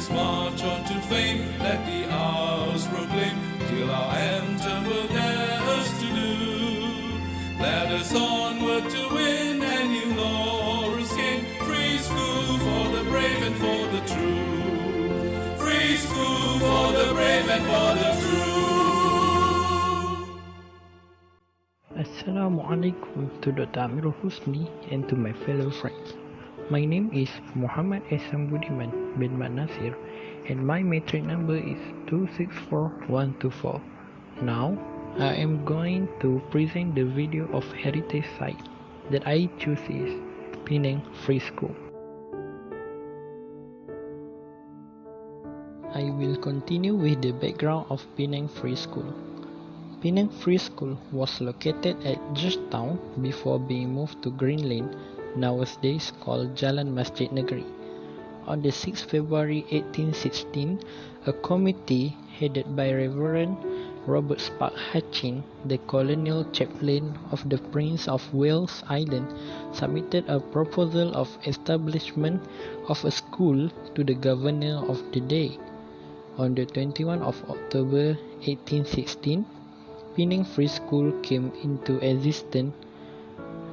us march on to fame, let the hours proclaim, till our anthem will dare us to do. Let us onward to win and new laurels gain. Free school for the brave and for the true. Free school for the brave and for the true. Assalamualaikum to Dr. AMIRUL HUSNI and to my fellow friends. My name is MOHAMMAD Ehsan BUDIMAN bin NASIR and my metric number is 264124. Now, I am going to present the video of heritage site that I choose is Penang Free School. I will continue with the background of Penang Free School. Penang Free School was located at Georgetown before being moved to Green Lane, nowadays called Jalan Masjid Negeri. On the 6th February 1816, a committee headed by Reverend Robert Spark Hatching, the colonial chaplain of the Prince of Wales Island, submitted a proposal of establishment of a school to the governor of the day. On the 21st of October 1816, Penang Free School came into existence.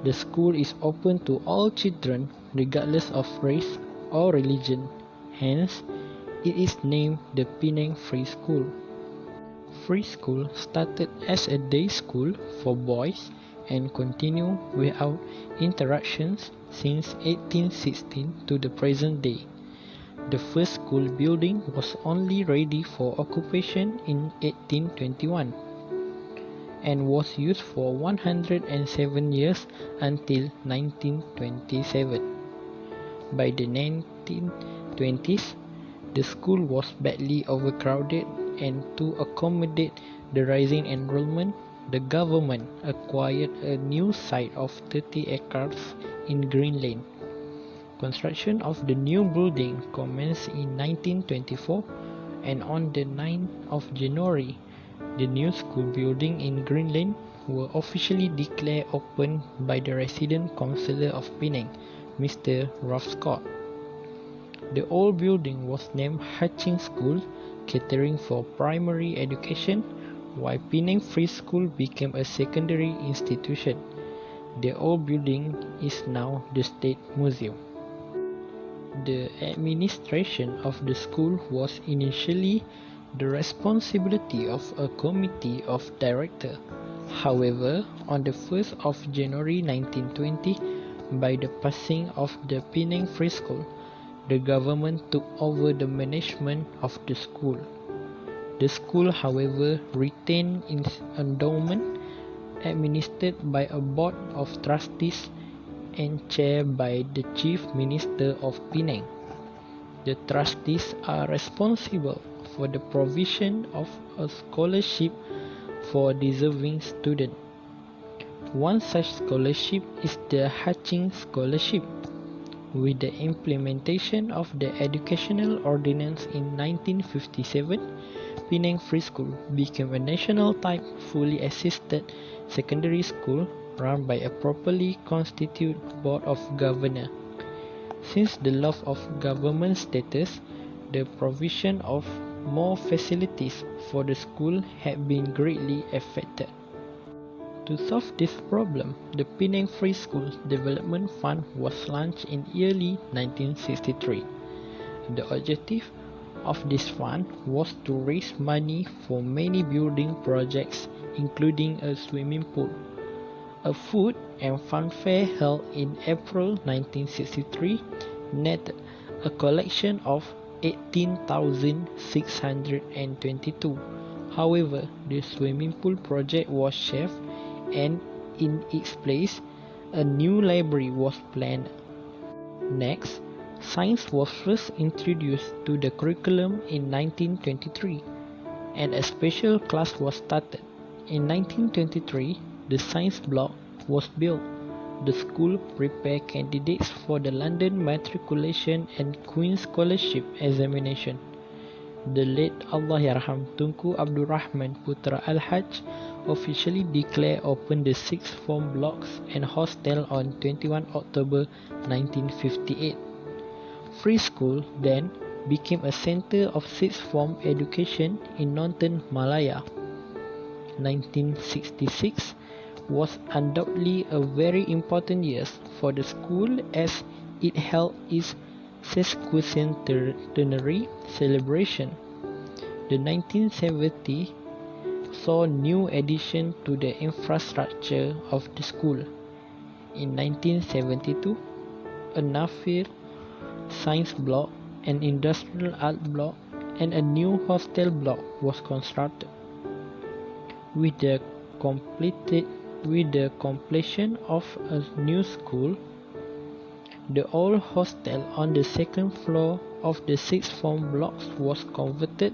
The school is open to all children regardless of race or religion. Hence, it is named the Penang Free School. Free School started as a day school for boys and continued without interruptions since 1816 to the present day. The first school building was only ready for occupation in 1821 and was used for 107 years until 1927. By the 1920s, the school was badly overcrowded, and to accommodate the rising enrollment, the government acquired a new site of 30 acres in Green Lane. Construction of the new building commenced in 1924, and on the 9th of January, the new school building in Green Lane were officially declared open by the resident councillor of Penang, Mr. Ralph Scott. The old building was named Hatching School, catering for primary education, while Penang Free School became a secondary institution. The old building is now the State Museum. The administration of the school was initially the responsibility of a committee of directors. However, on the 1st of January 1920, by the passing of the Penang Free School, the government took over the management of the school. The school, however, retained its endowment, administered by a board of trustees and chaired by the Chief Minister of Penang. The trustees are responsible for the provision of a scholarship for deserving students. One such scholarship is the Hatching Scholarship. With the implementation of the Educational Ordinance in 1957, Penang Free School became a national type fully assisted secondary school run by a properly constituted board of governors. Since the loss of government status, the provision of more facilities for the school had been greatly affected. To solve this problem, the Penang Free School Development Fund was launched in early 1963. The objective of this fund was to raise money for many building projects, including a swimming pool. A food and fun fair held in April 1963 netted a collection of 18,622. However, the swimming pool project was shelved, and in its place, a new library was planned. Next, science was first introduced to the curriculum in 1923, and a special class was started. In 1923, the science block was built. The school prepared candidates for the London Matriculation and Queen's Scholarship examination. The late Allahyarham Tunku Abdul Rahman Putra Al-Hajj officially declared open the sixth form blocks and hostel on 21 October 1958. Free School then became a center of sixth form education in northern Malaya. 1966 was undoubtedly a very important year for the school as it held its sesquicentenary celebration. The 1970 saw new addition to the infrastructure of the school. In 1972, a NASIR science block, an industrial art block, and a new hostel block was constructed. With the completion of a new school, the old hostel on the second floor of the sixth form blocks was converted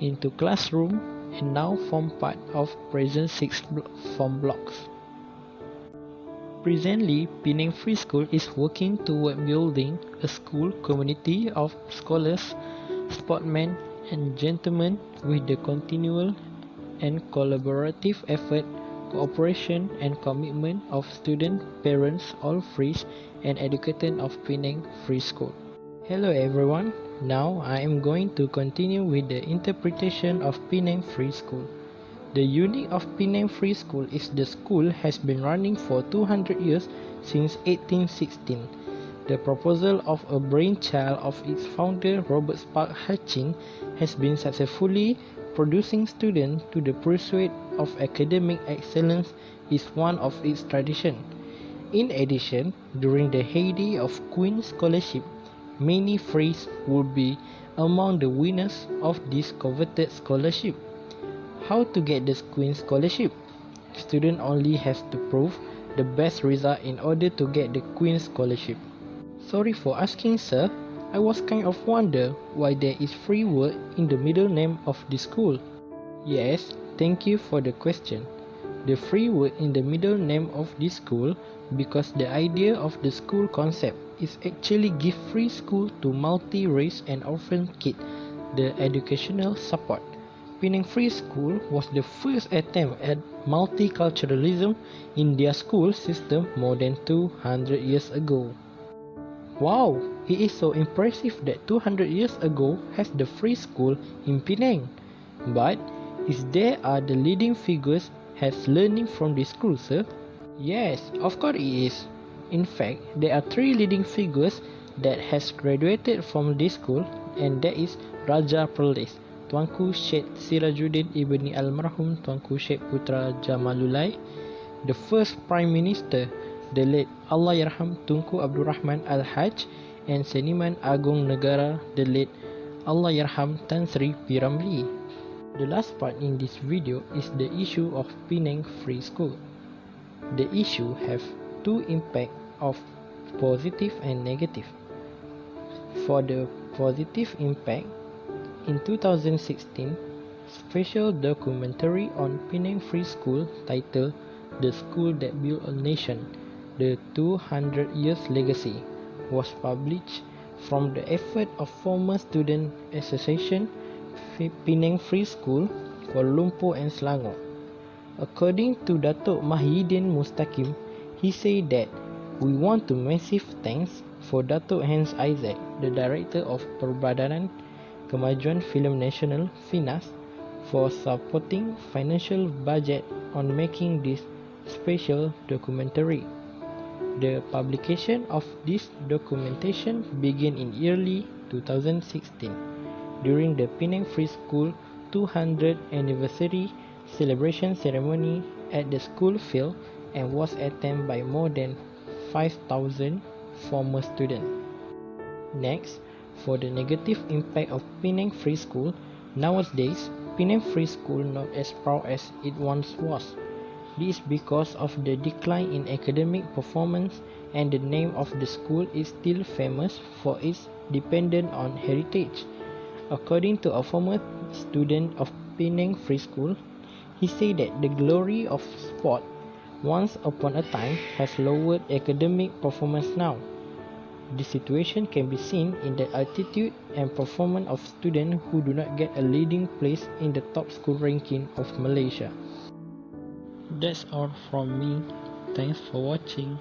into classroom and now form part of present sixth form blocks. Presently, Penang Free School is working toward building a school community of scholars, sportsmen, and gentlemen with the continual and collaborative effort, cooperation, and commitment of students, parents, all free and educated of Penang Free School. Hello everyone, now I am going to continue with the interpretation of Penang Free School. The unique of Penang Free School is the school has been running for 200 years since 1816. The proposal of a brainchild of its founder Robert Spark Hatching has been successfully producing students to the pursuit of academic excellence is one of its traditions. In addition, during the heyday of Queen's Scholarship, many frees would be among the winners of this coveted scholarship. How to get the Queen's Scholarship? Student only has to prove the best result in order to get the Queen's Scholarship. Sorry for asking, sir. I was kind of wonder why there is free word in the middle name of the school. Yes, thank you for the question. The free word in the middle name of this school because the idea of the school concept is actually give free school to multi-race and orphan kids the educational support. Penang Free School was the first attempt at multiculturalism in their school system more than 200 years ago. Wow, it is so impressive that 200 years ago has the free school in Penang. But is there are the leading figures has learning from this school, sir? Yes, of course it is. In fact, there are 3 leading figures that has graduated from this school, and that is Raja Perlis, Tuanku Syed Sirajuddin Ibni Almarhum Tuanku Syed Putra Jamalulai, the first Prime Minister, the late Allahyarham Tunku Abdul Rahman Al-Hajj, and Seniman Agung Negara, the late Allahyarham Tan Sri P. Ramlee. The last part in this video is the issue of Penang Free School. The issue have 2 impacts of positive and negative. For the positive impact, in 2016, special documentary on Penang Free School titled The School That Built a Nation, The 200 Years Legacy was published from the effort of former Student Association Penang Free School, Kuala Lumpur and Selangor. According to Datuk Mahyiddin Mustaqim, he said that we want to massive thanks for Datuk Hans Isaac, the Director of Perbadanan Kemajuan Filem Nasional (FINAS), for supporting financial budget on making this special documentary. The publication of this documentation began in early 2016 during the Penang Free School 200th anniversary celebration ceremony at the school field and was attended by more than 5,000 former students. Next, for the negative impact of Penang Free School, nowadays, Penang Free School not as proud as it once was. This is because of the decline in academic performance and the name of the school is still famous for its dependence on heritage. According to a former student of Penang Free School, he said that the glory of sport once upon a time has lowered academic performance now. The situation can be seen in the attitude and performance of students who do not get a leading place in the top school ranking of Malaysia. That's all from me. Thanks for watching.